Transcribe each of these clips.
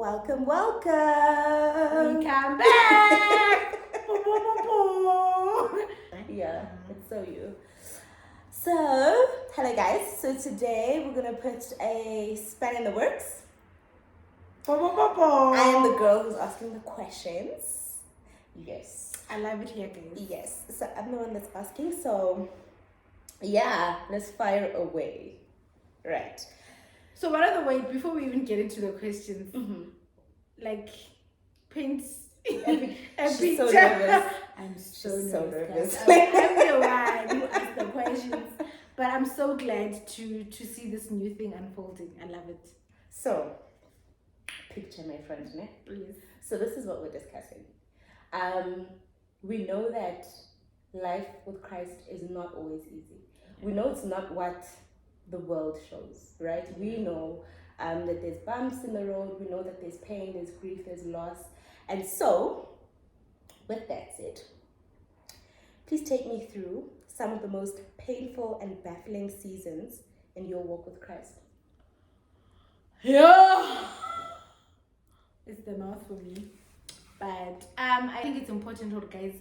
Welcome. We come back. Yeah, it's so you. So, hello guys. So today we're gonna put a span in the works. I am the girl who's asking the questions. Yes. I love it here, guys. Yes. So I'm the one that's asking. So, yeah, let's fire away. Right. So what are the ways, before we even get into the questions, like paint a She's so picture. nervous. I'm so She's so nervous. I'm the one who asked the questions. But I'm so glad to see this new thing unfolding. I love it. So, picture my friend, ne? Please. So this is what we're discussing. We know that life with Christ is not always easy. We know it's not what the world shows, right? We know that there's bumps in the road. We know that there's pain, there's grief, there's loss. And so, with that said, please take me through some of the most painful and baffling seasons in your walk with Christ. Yeah. It's the mouth for me. But I think it's important, guys,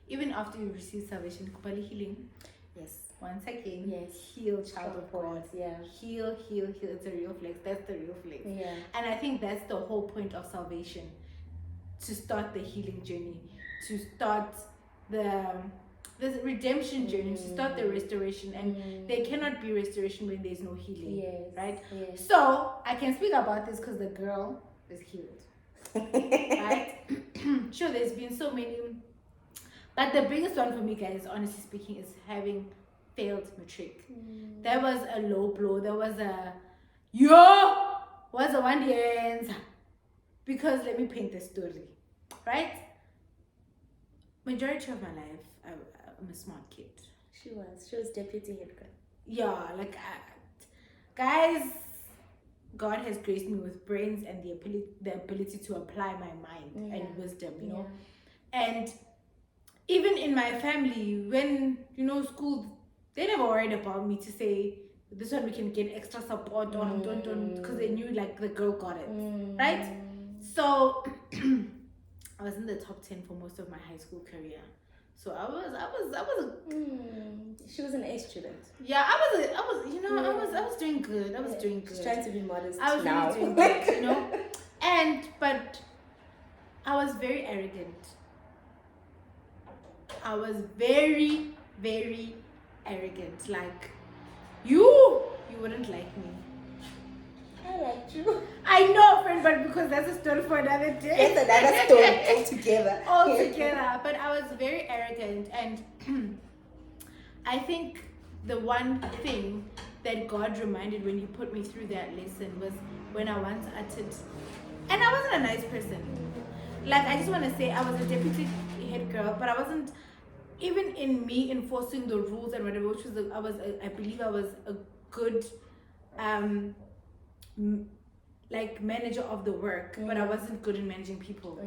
even after you receive salvation, kupali healing. Yes. Once again, Yes. heal, child of God. Yeah. Heal. It's a real flex. That's the real flex. Yeah. And I think that's the whole point of salvation. To start the healing journey. To start the redemption journey. To start the restoration. And there cannot be restoration when there's no healing. Yes. Right? Yes. So, I can speak about this because the girl is healed. Right? Sure, there's been so many. But the biggest one for me, guys, honestly speaking, is having failed matric. That was a low blow. That was a was a one year. Because let me paint the story, right? Majority of my life, I'm a smart kid. She was deputy head girl. Yeah, like guys, God has graced me with brains and the ability to apply my mind and wisdom, you know. And even in my family, when school, they never worried about me to say this one we can get extra support on, don't, because they knew like the girl got it, right? So I was in the top 10 for most of my high school career. So I was She was an A student. yeah, I was doing good. I was doing good. She's trying to be modest. I was now. really doing good, but I was very arrogant. I was very, very arrogant. Like, you wouldn't like me. I liked you. I know, friend, but because that's a story for another day. It's another story altogether. Altogether. But I was very arrogant, and I think the one thing that God reminded when He put me through that lesson was when I once uttered, and I wasn't a nice person. Like, I just want to say I was a deputy head girl, but I wasn't, even in me enforcing the rules and whatever, which was I believe I was a good like manager of the work, but I wasn't good in managing people.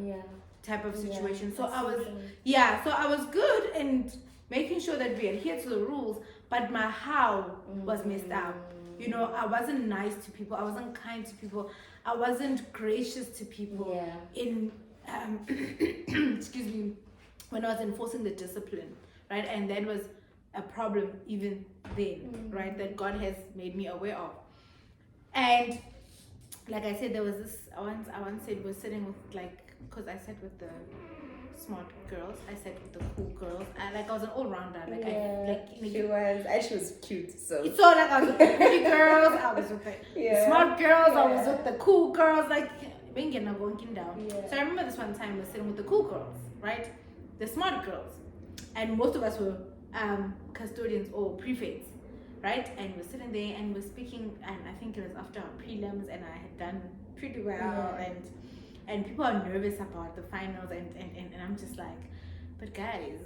Type of situation. So I was good in making sure that we adhere to the rules, but my how was messed up. I wasn't nice to people. I wasn't kind to people. I wasn't gracious to people in excuse me, when I was enforcing the discipline, right? And that was a problem even then, right? That God has made me aware of. And like I said, there was this, I once said, we're sitting with, like, because I sat with the smart girls, I sat with the cool girls. I was an all-rounder. She was cute, so like I was with the pretty girls, I was with the smart girls, I was with the cool girls, like, so I remember this one time I was sitting with the cool girls, right? The smart girls. And most of us were custodians or prefects, right? And we're sitting there and we're speaking, and I think it was after our prelims, and I had done pretty well, and people are nervous about the finals, and I'm just like, but guys,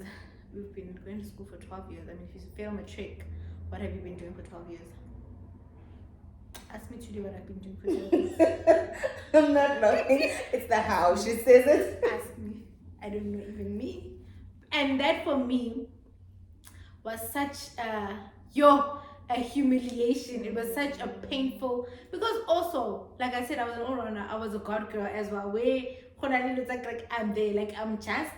we've been going to school for 12 years. I mean, if you fail matric, what have you been doing for 12 years? Ask me to do what I've been doing for 12 years. I'm not laughing. It's the how she says it. Ask me. I don't know even me. And that for me was such a humiliation. It was such a painful, because also, like, like I said, I was an all-rounder. I was a God girl as well. Where like I'm there, like I'm just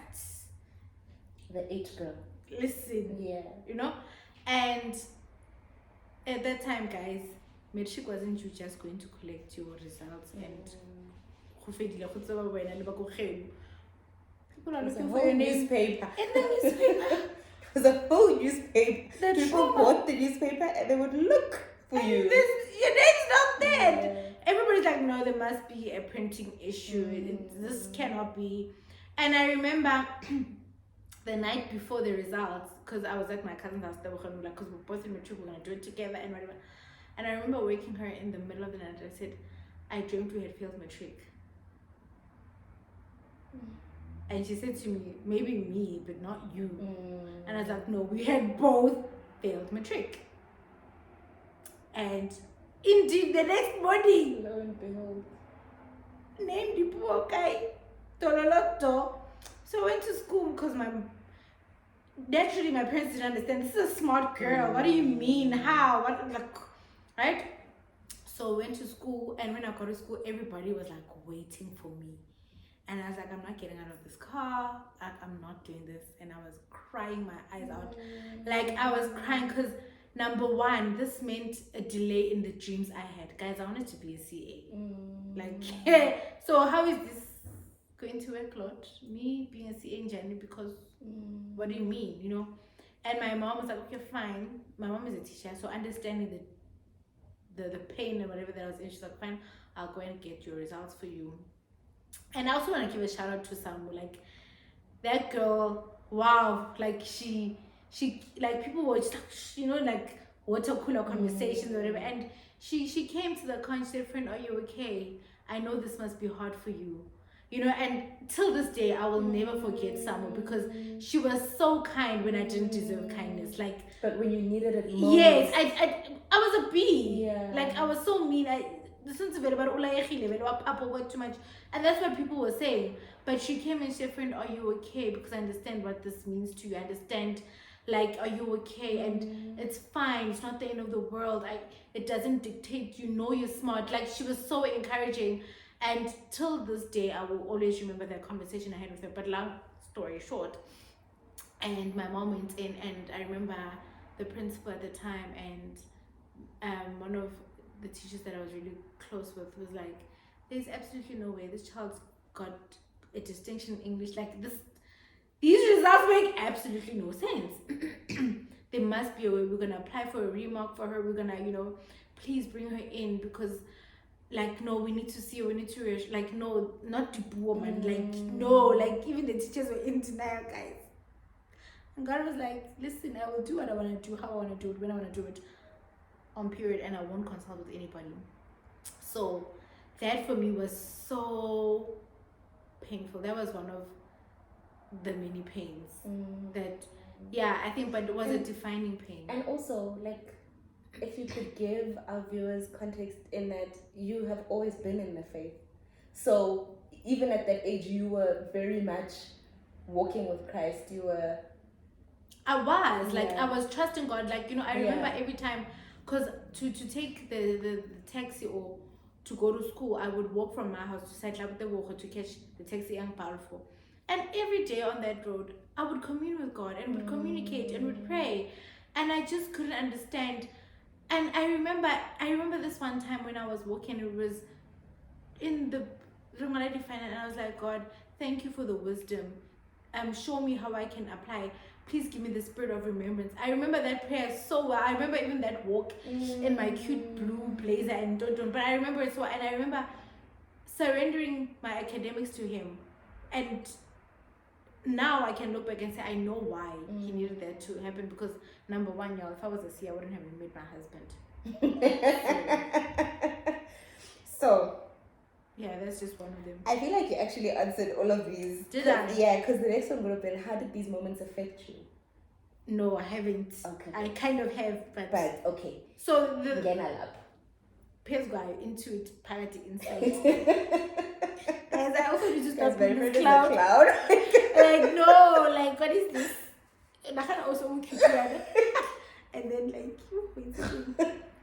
the H girl. Listen, yeah, you know, and at that time, guys, matric wasn't you just going to collect your results and people are looking for your name newspaper. In the newspaper. It was a whole newspaper. The People bought the newspaper and they would look for you. Your name's not there. Everybody's like, no, there must be a printing issue. This cannot be. And I remember the night before the results, because I was at my cousin's house, because we're both in matric, we're going to do it together and whatever. And I remember waking her in the middle of the night. I said, I dreamt we had failed matric. And she said to me, maybe me, but not you. And I was like, no, we had both failed matric. And indeed, the next morning, lo and behold, named the poor guy, Tololoto. So I went to school because naturally my parents didn't understand. This is a smart girl. What do you mean? How? What? Like, right? So I went to school, and when I got to school, everybody was like waiting for me. And I was like, I'm not getting out of this car. I'm not doing this. And I was crying my eyes out. Like, I was crying because, number one, this meant a delay in the dreams I had. Guys, I wanted to be a CA. Like, so how is this going to work, Lord? Me being a CA in January because, what do you mean, you know? And my mom was like, okay, fine. My mom is a teacher, so understanding the pain and whatever that I was in, she's like, fine, I'll go and get your results for you. And I also want to give a shout out to Samu. Like, that girl, wow, like she like people were just, you know, like water cooler conversations or whatever. And she came to the car and she said, friend, are you okay? I know this must be hard for you. You know, and till this day, I will never forget Samu because she was so kind when I didn't deserve kindness. Like, but when you needed it most. Yes, I was a bee. Yeah. Like, I was so mean. Too much, and that's what people were saying. But she came and said, friend, are you okay? Because I understand what this means to you. I understand, like, are you okay? And it's fine, it's not the end of the world. It doesn't dictate, you know, you're smart. Like, she was so encouraging, and till this day I will always remember that conversation I had with her. But long story short, and my mom went in, and I remember the principal at the time, and one of the teachers that I was really close with was like, there's absolutely no way this child's got a distinction in English. Like, these results make absolutely no sense. There must be a way. We're gonna apply for a remark for her. We're gonna, you know, please bring her in because, like, no, we need to see her. We need to, like, no, not to woman. Like, no, like, even the teachers were in denial, guys. And God was like, listen, I will do what I want to do, how I want to do it, when I want to do it, on period, and I won't consult with anybody. So that for me was so painful. That was one of the many pains that, yeah, I think, but it was a defining pain. And also, like, if you could give our viewers context in that you have always been in the faith. So even at that age, you were very much walking with Christ. You were... I was trusting God. Like, you know, I remember every time, because to take the taxi or to go to school, I would walk from my house to Satlabute to catch the taxi in Balfour. And every day on that road, I would commune with God and would communicate and would pray. And I just couldn't understand. And I remember this one time when I was walking, it was in the Rongaladi final, and I was like, God, thank you for the wisdom. Show me how I can apply. Please give me the spirit of remembrance. I remember that prayer so well. I remember even that walk in my cute blue blazer and don't. But I remember it so well. And I remember surrendering my academics to him. And now I can look back and say, I know why he needed that to happen. Because number one, y'all, if I was a C, I wouldn't have met my husband. So... yeah, that's just one of them. I feel like you actually answered all of these. Did I? Yeah, because the next one would have been, how did these moments affect you? No, I haven't. Okay. I kind of have, but okay. So the Pairs guy into it, parity inside. Guys, I also need to stop being this cloud. Like, no, like, what is this? And I can also and then, like, you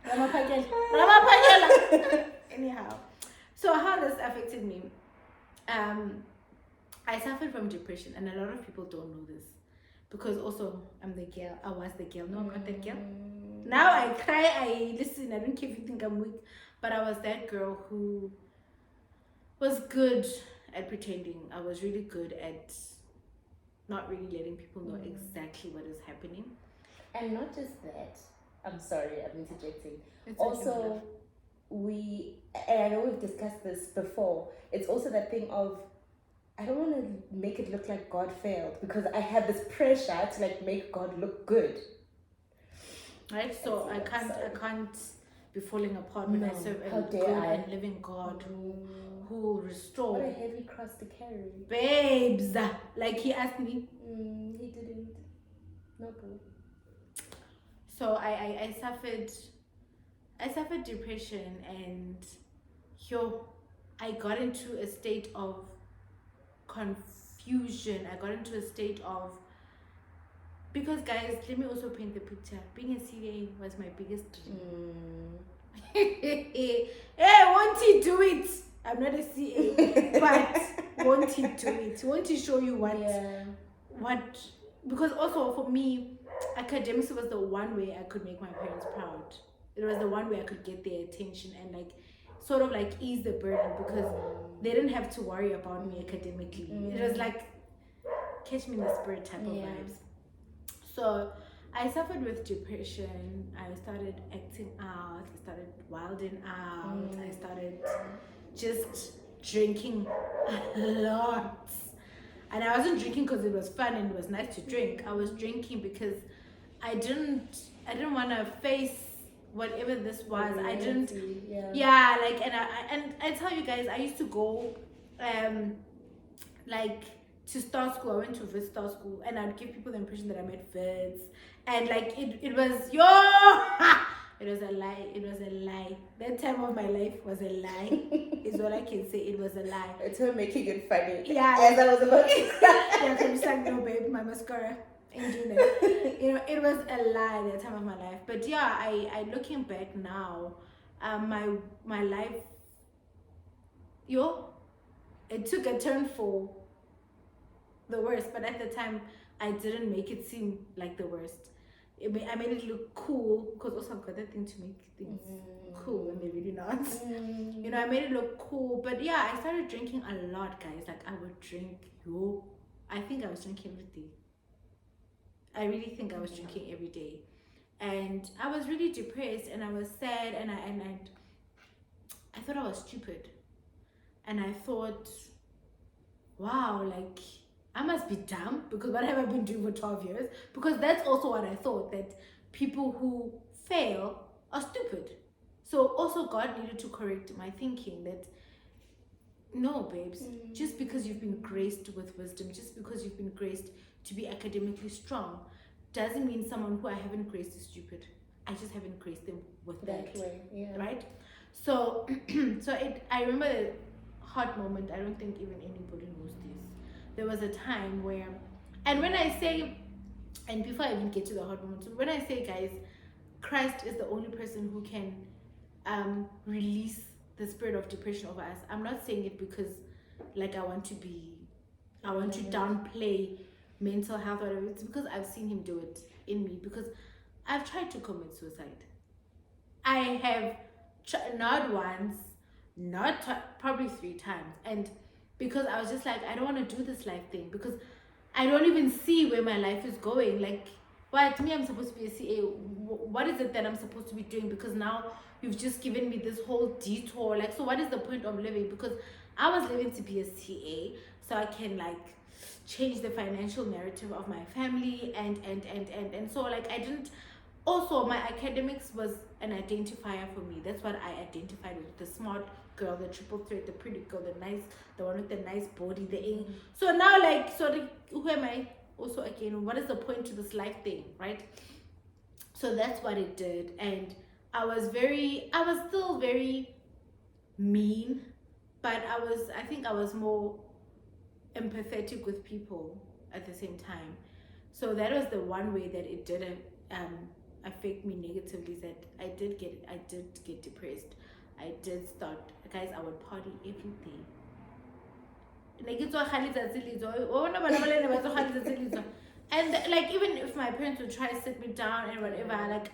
Ramapagela. Anyhow. So how this affected me, I suffered from depression, and a lot of people don't know this because also I'm the girl. I was the girl. No, I'm not that girl. Now I cry, I listen. I don't care if you think I'm weak, but I was that girl who was good at pretending. I was really good at not really letting people know exactly what is happening. And not just that. I'm sorry, I'm interjecting. It's also, and I know we've discussed this before, it's also that thing of, I don't want to make it look like God failed because I have this pressure to like make God look good. Right? So I can't be falling apart when I serve a good and living God who will restore. What a heavy cross to carry. Babes! Like he asked me. He didn't. No boo. So I suffered depression, and I got into a state of confusion. I got into a state of, because guys, let me also paint the picture. Being a CA was my biggest dream. Hey, won't he do it? I'm not a CA, but won't he do it? Won't he show you what? Because also for me, academics was the one way I could make my parents proud. It was the one way I could get their attention and like sort of like ease the burden, because they didn't have to worry about me academically. It was like catch me in the spirit type of vibes. So I suffered with depression. I started acting out. I started wilding out. I started just drinking a lot. And I wasn't drinking because it was fun and it was nice to drink. I was drinking because I didn't want to face whatever this was. I didn't. Yeah, like, and I tell you guys, I used to go, like, to Star School. I went to Vid Star School, and I'd give people the impression that I met Vids, and like it was it was a lie. It was a lie. That time of my life was a lie. Is all I can say. It was a lie. It's her making it funny. Yeah, as I was about to yeah, I'm just like, no, babe, my mascara ain't doing that. You know, it was a lie that time of my life. But yeah, I looking back now, my life, it took a turn for the worst, but at the time I didn't make it seem like the worst. I made it look cool, because also I've got that thing to make things cool when they're really not. You know, I made it look cool. But yeah, I started drinking a lot, guys. Like, I would drink, I think I was drinking every day. I really think I was drinking every day. And I was really depressed, and I was sad, and I thought I was stupid. And I thought, wow, like, I must be dumb, because what have I been doing for 12 years? Because that's also what I thought, that people who fail are stupid. So also God needed to correct my thinking that, no, babes, just because you've been graced with wisdom, just because you've been graced to be academically strong, doesn't mean someone who I haven't graced is stupid. I just haven't graced them with that way, right? So, I remember the hot moment. I don't think even anybody knows this. There was a time where, and when I say, and before I even get to the hot moment, when I say, guys, Christ is the only person who can release the spirit of depression over us. I'm not saying it because like I want to downplay mental health or whatever. It's because I've seen him do it in me, because I've tried to commit suicide. I have not once, probably 3 times, and because I was just like, I don't want to do this life thing, because I don't even see where my life is going. Like, what, me, I'm supposed to be a CA. What is it that I'm supposed to be doing? Because now you've just given me this whole detour. Like, so what is the point of living? Because I was living to be a CA so I can like change the financial narrative of my family and so like I didn't. Also, my academics was an identifier for me. That's what I identified with: the smart girl, the triple threat, the pretty girl, the one with the nice body, So now, like, who am I? Also, again, what is the point to this life thing, right? So that's what it did, and I was still very mean, but I think I was more empathetic with people at the same time. So that was the one way that it didn't affect me negatively, that I did get depressed. I did start, guys, I would party every day. Like it's and like even if my parents would try to sit me down and whatever, like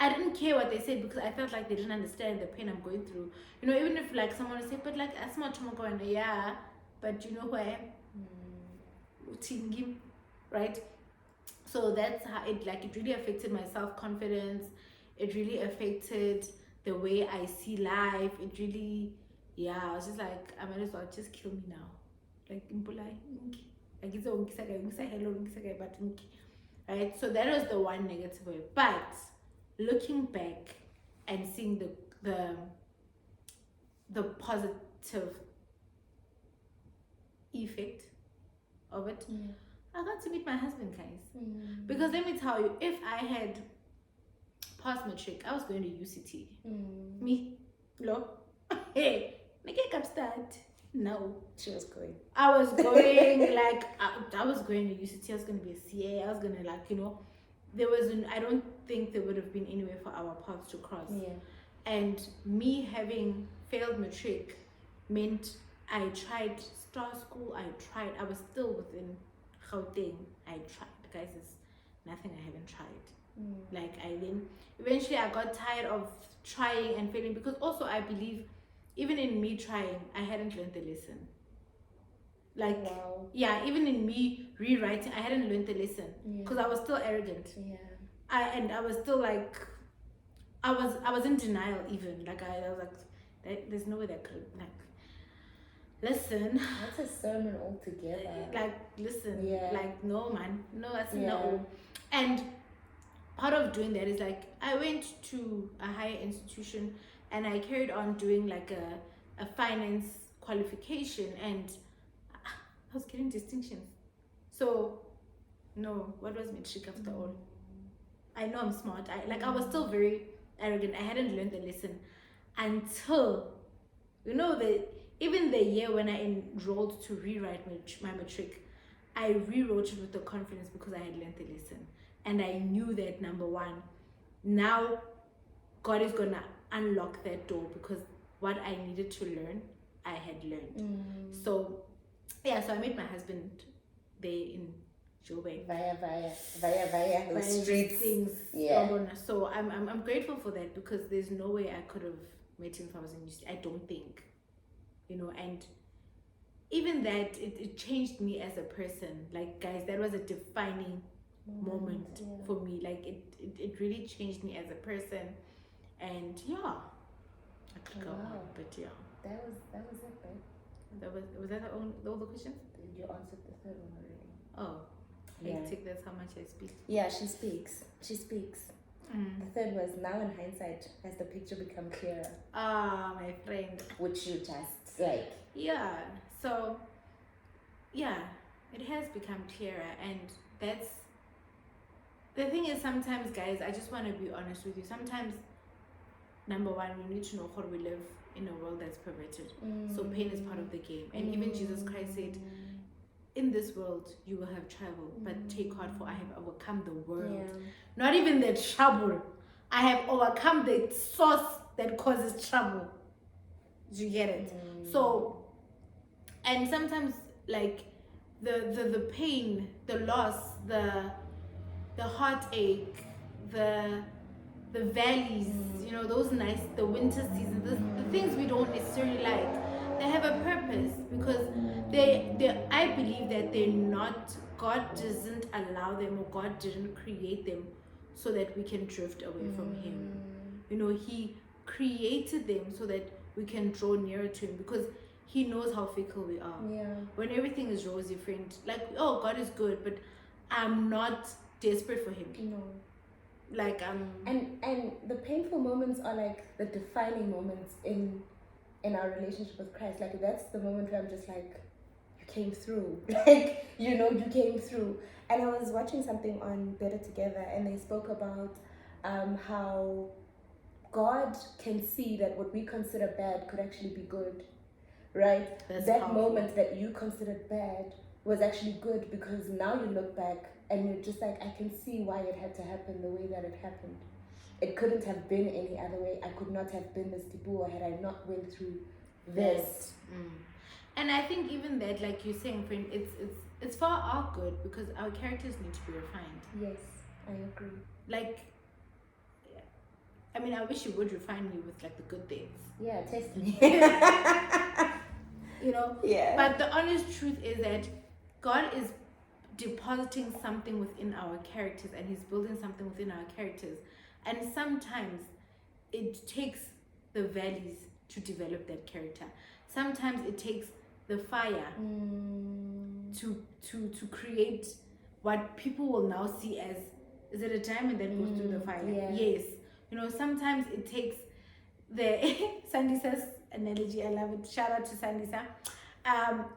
I didn't care what they said because I felt like they didn't understand the pain I'm going through. You know, even if like someone would say, but like asma going, yeah, but you know who I am? Right? So that's how it really affected my self-confidence. It really affected the way I see life. It really, I was just like, I might as well just kill me now. Like it's right. So that was the one negative way. But looking back and seeing the positive effect of it, I got to meet my husband, guys. Because let me tell you, if I had passed matric, I was going to UCT. Me, no, hey, make it start. No, she was going. I was going like I was going to UCT. I was going to be a CA. I was going to I don't think there would have been anywhere for our paths to cross. Yeah. And me having failed matric meant I tried Star School. I was still within Gauteng. I tried, guys. It's nothing I haven't tried. Like eventually I got tired of trying and failing, because also I believe even in me trying, I hadn't learned the lesson. Like, even in me rewriting, I hadn't learned the lesson because I was still arrogant. I was still like, I was in denial even. Like I was like, there's no way that could listen. That's a sermon altogether. Like, listen. Like, no, man. No, that's no. And part of doing that is like, I went to a higher institution and I carried on doing like a finance qualification, and I was getting distinctions. So, no, what was matric after all? I know I'm smart. I was still very arrogant. I hadn't learned the lesson until, even the year when I enrolled to rewrite my matric, I rewrote it with the confidence because I had learned the lesson. And I knew that, number one, now God is going to unlock that door, because what I needed to learn, I had learned. So I met my husband there in Joburg. Via the streets. Things. So I'm grateful for that, because there's no way I could have met him if I was in UC. I don't think. And even that, it changed me as a person. Like, guys, that was a defining moment for me. Like, it really changed me as a person. And I could go on, but that was it, babe. Was that all the questions? You answered the third one already. Oh, I take that's how much I speak. Yeah, she speaks. The third was, now in hindsight, has the picture become clearer? My friend. Which you just like. So it has become clearer, and that's the thing. Is sometimes, guys, I just want to be honest with you. Sometimes, number one, we need to know how we live in a world that's perverted. So pain is part of the game. And even Jesus Christ said, in this world you will have trouble, but take heart, for I have overcome the world. Not even the trouble. I have overcome the source that causes trouble. Do you get it? So, and sometimes, like, the pain, the loss, the heartache, the valleys, those nice, the winter season, the things we don't necessarily like, they have a purpose, because I believe that they're not, God doesn't allow them, or God didn't create them so that we can drift away from Him. He created them so that we can draw nearer to Him, because He knows how fickle we are. When everything is rosy, friend, like, oh, God is good, but I'm not desperate for Him. Like and the painful moments are like the defining moments in our relationship with Christ. Like, that's the moment where I'm just like, you came through. Like, you came through. And I was watching something on Better Together, and they spoke about how God can see that what we consider bad could actually be good, right? That powerful moment that you considered bad was actually good, because now you look back and you're just like, I can see why it had to happen the way that it happened. it couldn't have been any other way. I could not have been this Tipuo had I not went through this. And I think even that, like you're saying, friend, it's for our good because our characters need to be refined. Yes, I agree. Like, I mean, I wish you would refine me with like the good things. Yeah, test me. You know? Yeah. But the honest truth is that God is depositing something within our characters and He's building something within our characters. And sometimes it takes the valleys to develop that character. Sometimes it takes the fire to create what people will now see as, is it a diamond that goes through the fire? Yeah. Yes. You know, sometimes it takes the Sandisa's analogy, I love it. Shout out to Sandisa.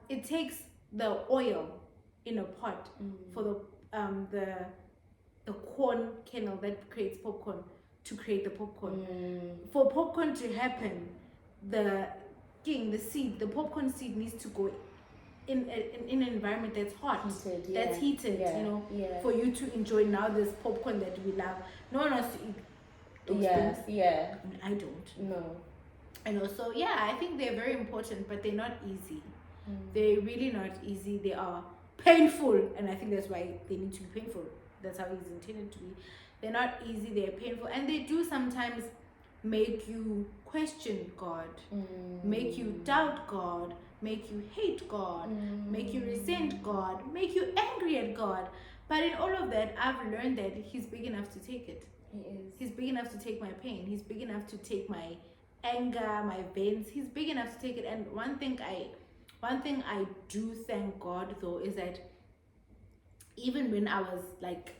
It takes the oil in a pot for the corn kernel that creates popcorn to create the popcorn. For popcorn to happen, the popcorn seed needs to go in an environment that's hot, that's heated, you know, for you to enjoy now this popcorn that we love. No one wants to eat those things. Yeah. I mean, I don't. No. You know, so yeah, I think they're very important, but they're not easy. They're really not easy. They are painful, and I think that's why they need to be painful. That's how it's intended to be. They're not easy, they're painful, and they do sometimes make you question God, make you doubt God, make you hate God, make you resent God, make you angry at God. But in all of that, I've learned that He's big enough to take it. He is. He's big enough to take my pain. He's big enough to take my anger, my veins. He's big enough to take it. And one thing I do thank God though is that even when I was like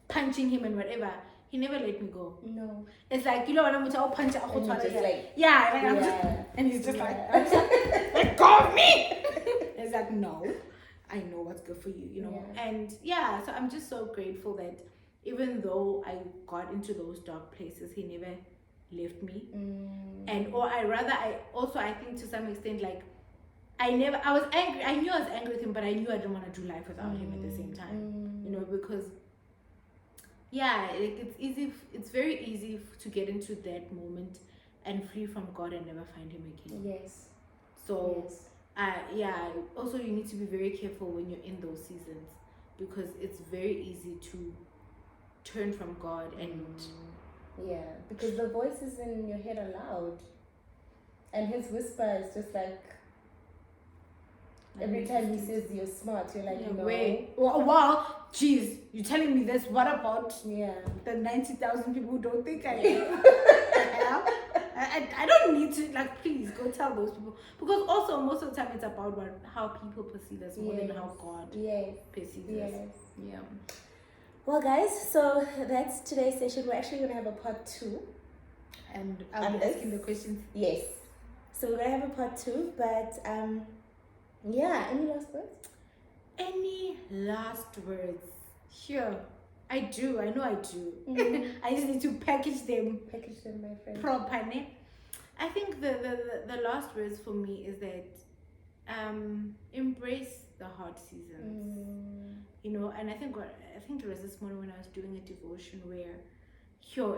punching him and whatever, He never let me go. No. It's like, you know, when I'm punch, I'm just like, yeah, like, I'm just, and he's just like, let go of me. It's like, no, I know what's good for you, you know. And yeah, so I'm just so grateful that even though I got into those dark places, He never left me. And I think to some extent, like, I was angry. I knew I was angry with Him, but I knew I didn't want to do life without Him at the same time. You know, because it's very easy to get into that moment and flee from God and never find Him again. Yes. So also you need to be very careful when you're in those seasons, because it's very easy to turn from God and because the voices in your head are loud, and His whisper is just like, every time He says you're smart, you're like, no. Wait. Well, geez, you're telling me this. What about the 90,000 people who don't think I am? I don't need to, like, please go tell those people. Because also, most of the time, it's about how people perceive us more than how God perceives us. Yeah. Well, guys, so that's today's session. We're actually going to have a part 2. And I'll be asking the questions. Yes. So we're going to have a part 2, but any last words? Any last words? Sure. I do. I know I do. I just need to package them. Package them, my friend. Properly. I think the last words for me is that embrace the hard seasons. You know, and I think it was this morning when I was doing a devotion where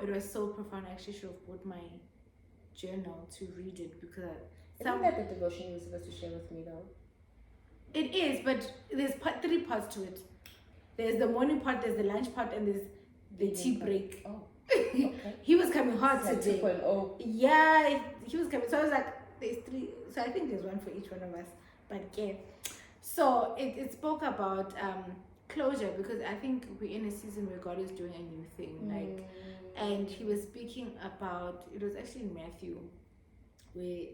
it was so profound. I actually should have brought my journal to read it, because isn't that the devotion you were supposed to share with me though? It is, but there's 3 parts to it. There's the morning part, there's the lunch part, and there's the tea break. Oh, okay. He was coming hard like today. 2.0. Yeah, he was coming. So I was like, there's 3. So I think there's one for each one of us. But yeah. So it spoke about closure, because I think we're in a season where God is doing a new thing. And he was speaking about, it was actually in Matthew, where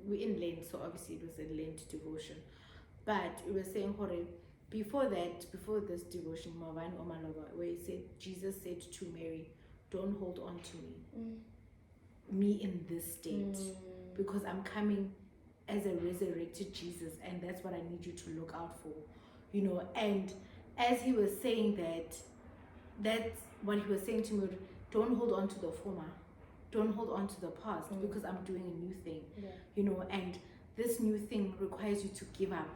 we're in Lent, so obviously it was a Lent devotion. But it was saying, before this devotion, where Jesus said to Mary, don't hold on to me in this state, because I'm coming as a resurrected Jesus, and that's what I need you to look out for, you know. And as he was saying that's what he was saying to me, don't hold on to the former, don't hold on to the past, because I'm doing a new thing, you know, and this new thing requires you to give up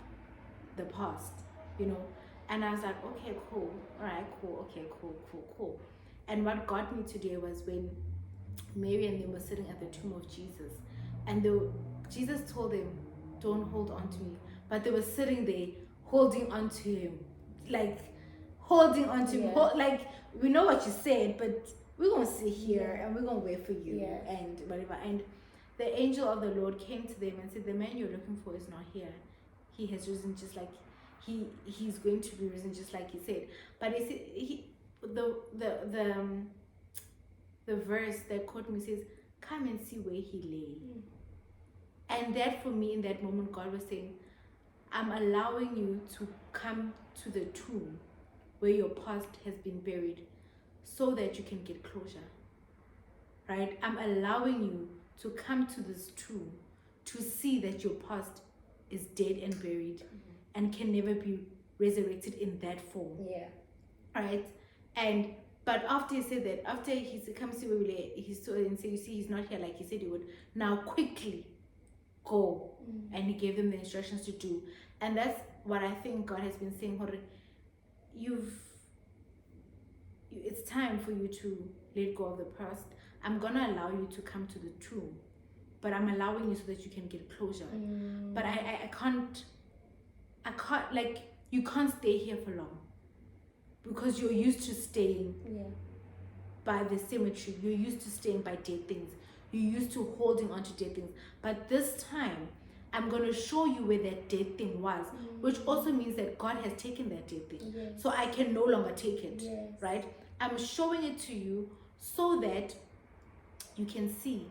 the past, you know. And I was like, okay, cool, all right, cool, okay, cool. And what got me today was when Mary and them were sitting at the tomb of Jesus, and Jesus told them, "Don't hold on to me," but they were sitting there holding on to him, like holding on to him, like, we know what you said, but we're gonna sit here and we're gonna wait for you and whatever. And the angel of the Lord came to them and said, "The man you're looking for is not here. He has risen, just like he's going to be risen, just like he said." But the verse that caught me says, "Come and see where he lay." And that, for me, in that moment, God was saying, I'm allowing you to come to the tomb where your past has been buried so that you can get closure, right? I'm allowing you to come to this tomb to see that your past is dead and buried and can never be resurrected in that form. Right? But after he said that, after he comes to where he saw and said, "You see, he's not here like he said he would. Now quickly go." And he gave them the instructions to do. And that's what I think God has been saying. It's time for you to let go of the past. I'm gonna allow you to come to the tomb, but I'm allowing you so that you can get closure. But I can't, like, you can't stay here for long, because you're used to staying by the cemetery. You're used to staying by dead things. You're used to holding on to dead things. But this time, I'm going to show you where that dead thing was, which also means that God has taken that dead thing. So I can no longer take it, right? I'm showing it to you so that you can see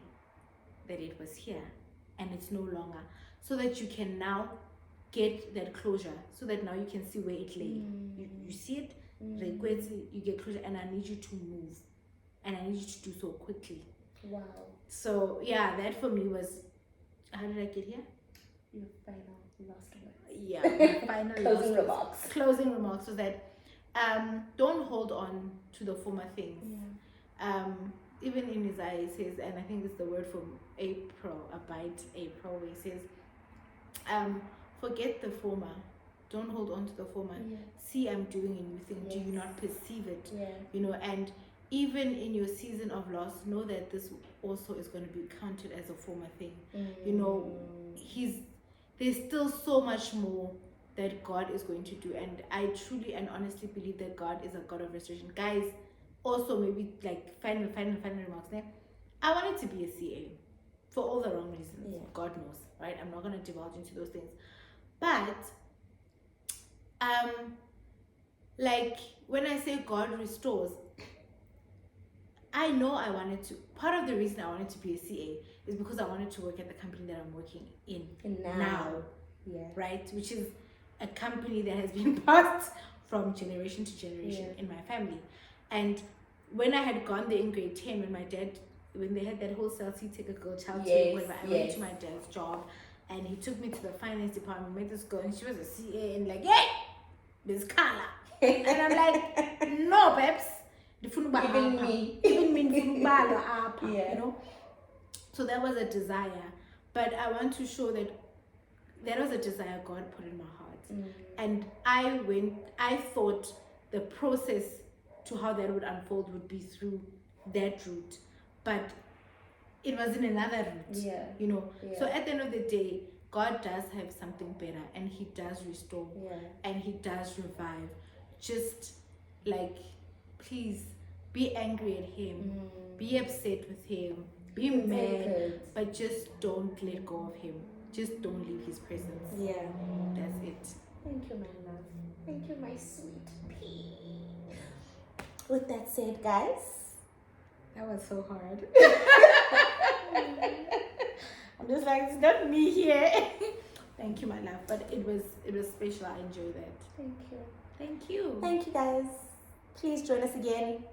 that it was here and it's no longer. So that you can now get that closure, so that now you can see where it lay. You see it, you get closure, and I need you to move, and I need you to do so quickly. Wow. So yeah, that for me was, how did I get here? Your final last word. Yeah, my final Closing remarks. Closing remarks was that don't hold on to the former things. Even in Isaiah it says, and I think it's the word from April, April, where he says, forget the former, don't hold on to the former. See, I'm doing a new thing. Do you not perceive it? You know, and even in your season of loss, know that this also is going to be counted as a former thing. You know, there's still so much more that God is going to do, and I truly and honestly believe that God is a God of restoration. Guys, also maybe like final remarks there. I wanted to be a CA for all the wrong reasons. God knows, right? I'm not going to divulge into those things. But like when I say God restores, I know I wanted to. Part of the reason I wanted to be a CA is because I wanted to work at the company that I'm working in now. Right? Which is a company that has been passed from generation to generation in my family. And when I had gone there in grade 10, when they had that whole Celsi take a girl child to whatever, I went to my dad's job, and he took me to the finance department, met this girl, and she was a CA, and like, hey, Miss Carla. And I'm like, no, Peps. Even me, you know. So that was a desire, but I want to show that was a desire God put in my heart. And I thought the process to how that would unfold would be through that route, but it was in another route. You know. So at the end of the day, God does have something better, and he does restore, and he does revive. Just like, please be angry at him, be upset with him, be mad, but just don't let go of him. Just don't leave his presence. That's it. Thank you, my love. Thank you, my sweet pea. With that said, guys, that was so hard. I'm just like, it's not me here. Thank you, my love. But it was special. I enjoyed that. Thank you. Thank you. Thank you, guys. Please join us again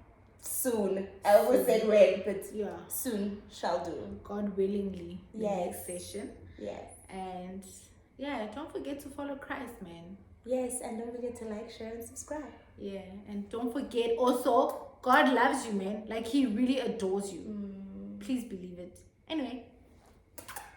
soon. I always said when, but soon shall do. God willingly. The next session. Yes. And don't forget to follow Christ, man. Yes, and don't forget to like, share, and subscribe. Yeah, and don't forget also, God loves you, man. Like, he really adores you. Please believe it. Anyway.